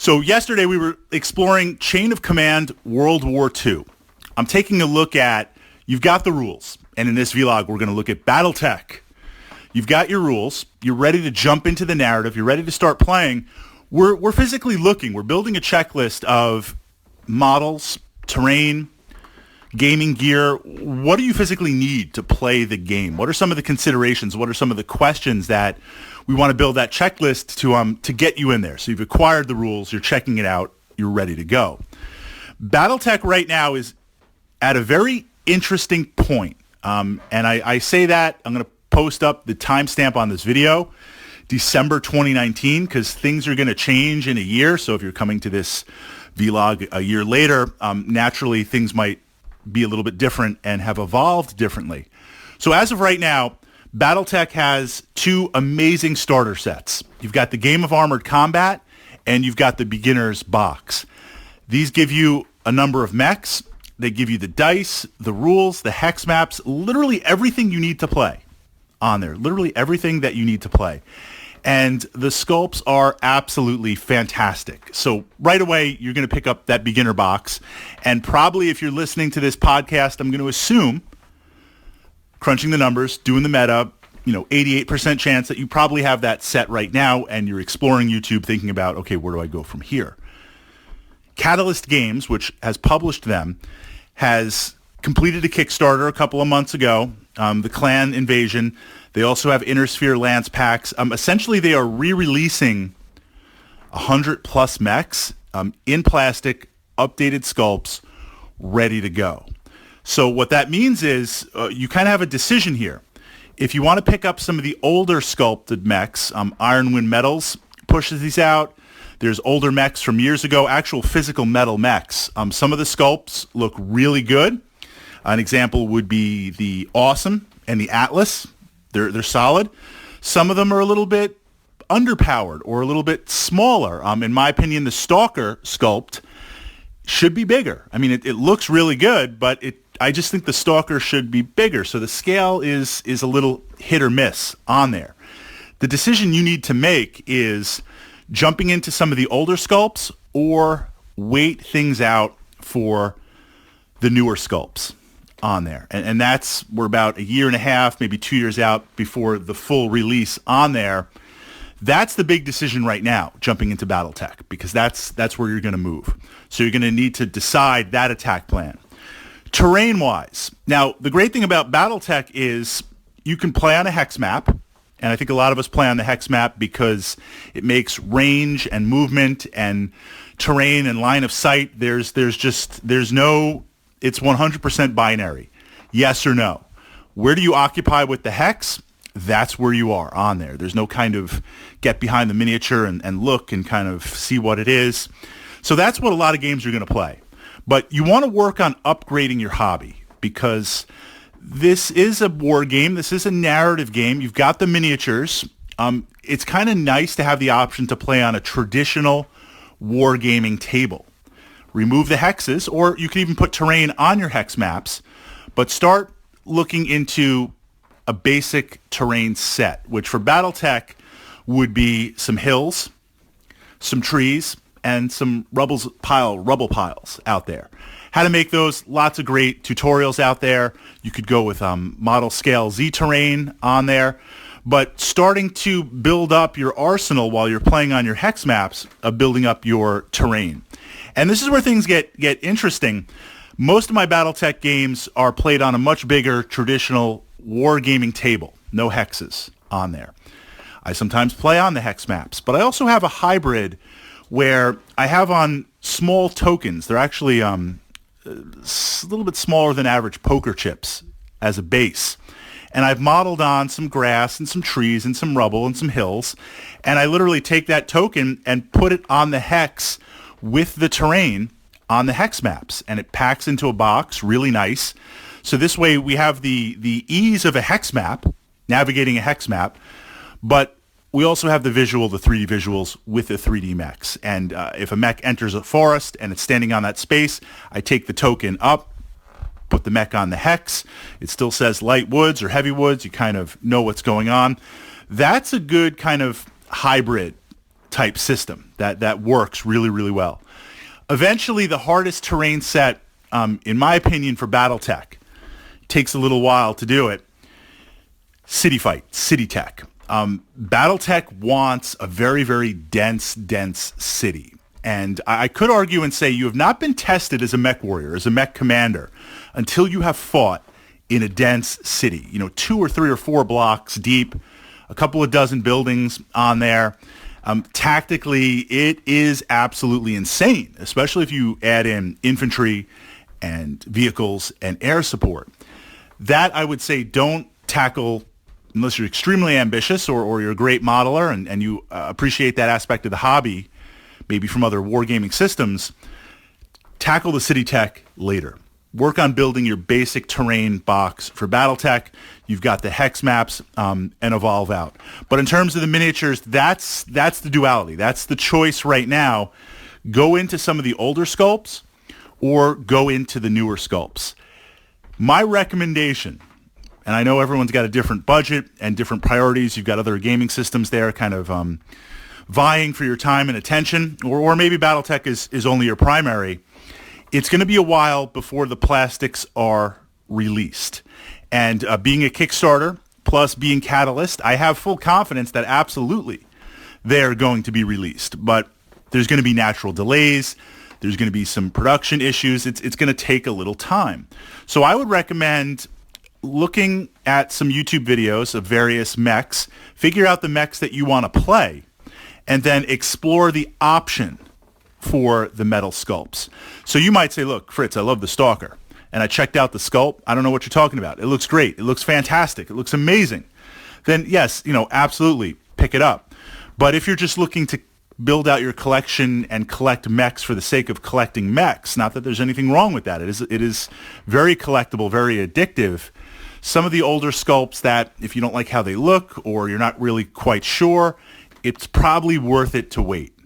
So yesterday we were exploring Chain of Command World War II. I'm taking a look at, you've got the rules, and in this vlog we're going to look at Battletech. You've got your rules, you're ready to jump into the narrative, you're ready to start playing. We're physically looking, we're building a checklist of models, terrain, gaming gear. What do you physically need to play the game? What are some of the considerations? What are some of the questions that we want to build that checklist to get you in there? So you've acquired the rules, you're checking it out, you're ready to go. Battletech right now is at a very interesting point. And I say that, I'm going to post up the timestamp on this video, December 2019, because things are going to change in a year. So if you're coming to this vlog a year later, naturally things might be a little bit different and have evolved differently. So as of right now, Battletech has two amazing starter sets. You've got the Game of Armored Combat and you've got the Beginner's Box. These give you a number of mechs. They give you the dice, the rules, the hex maps, literally everything you need to play on there. Literally everything that you need to play. And the sculpts are absolutely fantastic. So right away, you're going to pick up that beginner box. And probably if you're listening to this podcast, I'm going to assume, crunching the numbers, doing the meta, 88% chance that you probably have that set right now and you're exploring YouTube thinking about, okay, where do I go from here? Catalyst Games, which has published them, has completed a Kickstarter a couple of months ago, the Clan Invasion. They also have Inner Sphere Lance packs. Essentially, they are re-releasing 100 plus mechs in plastic, updated sculpts, ready to go. So what that means is you kind of have a decision here. If you want to pick up some of the older sculpted mechs, Ironwind Metals pushes these out. There's older mechs from years ago, actual physical metal mechs. Some of the sculpts look really good. An example would be the Awesome and the Atlas. They're solid. Some of them are a little bit underpowered or a little bit smaller. In my opinion, the Stalker sculpt should be bigger. I mean, it looks really good, but I just think the Stalker should be bigger. So the scale is a little hit or miss on there. The decision you need to make is jumping into some of the older sculpts or wait things out for the newer sculpts on there. And we're about a year and a half, maybe 2 years out before the full release on there. That's the big decision right now, jumping into Battletech, because that's where you're going to move. So you're going to need to decide that attack plan. Terrain-wise, now the great thing about Battletech is you can play on a hex map, and I think a lot of us play on the hex map because it makes range and movement and terrain and line of sight. It's 100% binary. Yes or no. Where do you occupy with the hex? That's where you are on there. There's no kind of get behind the miniature and look and kind of see what it is. So that's what a lot of games are going to play. But you want to work on upgrading your hobby because this is a war game. This is a narrative game. You've got the miniatures. It's kind of nice to have the option to play on a traditional wargaming table. Remove the hexes, or you can even put terrain on your hex maps, but start looking into a basic terrain set, which for Battletech would be some hills, some trees, and some rubble piles out there. How to make those, lots of great tutorials out there. You could go with model scale Z terrain on there, but starting to build up your arsenal while you're playing on your hex maps of building up your terrain. And this is where things get interesting. Most of my Battletech games are played on a much bigger traditional wargaming table. No hexes on there. I sometimes play on the hex maps, but I also have a hybrid where I have on small tokens. They're actually a little bit smaller than average poker chips as a base. And I've modeled on some grass and some trees and some rubble and some hills. And I literally take that token and put it on the hex with the terrain on the hex maps. And it packs into a box, really nice. So this way we have the ease of a hex map, navigating a hex map, but we also have the 3D visuals with the 3D mechs. And if a mech enters a forest and it's standing on that space, I take the token up, put the mech on the hex. It still says light woods or heavy woods. You kind of know what's going on. That's a good kind of hybrid type system that works really, really well. Eventually, the hardest terrain set, in my opinion, for Battletech, takes a little while to do it, City Tech. Battletech wants a very, very dense city. And I could argue and say you have not been tested as a mech warrior, as a mech commander, until you have fought in a dense city. 2 or 3 or 4 blocks deep, a couple of dozen buildings on there. Tactically, it is absolutely insane, especially if you add in infantry and vehicles and air support. That, I would say, don't tackle unless you're extremely ambitious or you're a great modeler and you appreciate that aspect of the hobby, maybe from other wargaming systems. Tackle the City Tech later. Work on building your basic terrain box for Battletech. You've got the hex maps and evolve out. But in terms of the miniatures, that's the duality. That's the choice right now. Go into some of the older sculpts or go into the newer sculpts. My recommendation, and I know everyone's got a different budget and different priorities. You've got other gaming systems there kind of vying for your time and attention, or maybe Battletech is only your primary. It's going to be a while before the plastics are released. And being a Kickstarter plus being Catalyst, I have full confidence that absolutely they're going to be released. But there's going to be natural delays. There's going to be some production issues. It's going to take a little time. So I would recommend looking at some YouTube videos of various mechs, figure out the mechs that you want to play, and then explore the option for the metal sculpts. So you might say, look, Fritz, I love the Stalker, and I checked out the sculpt. I don't know what you're talking about. It looks great. It looks fantastic. It looks amazing. Then yes, absolutely pick it up. But if you're just looking to build out your collection and collect mechs for the sake of collecting mechs, not that there's anything wrong with that. It is very collectible, very addictive. Some of the older sculpts that, if you don't like how they look or you're not really quite sure, it's probably worth it to wait.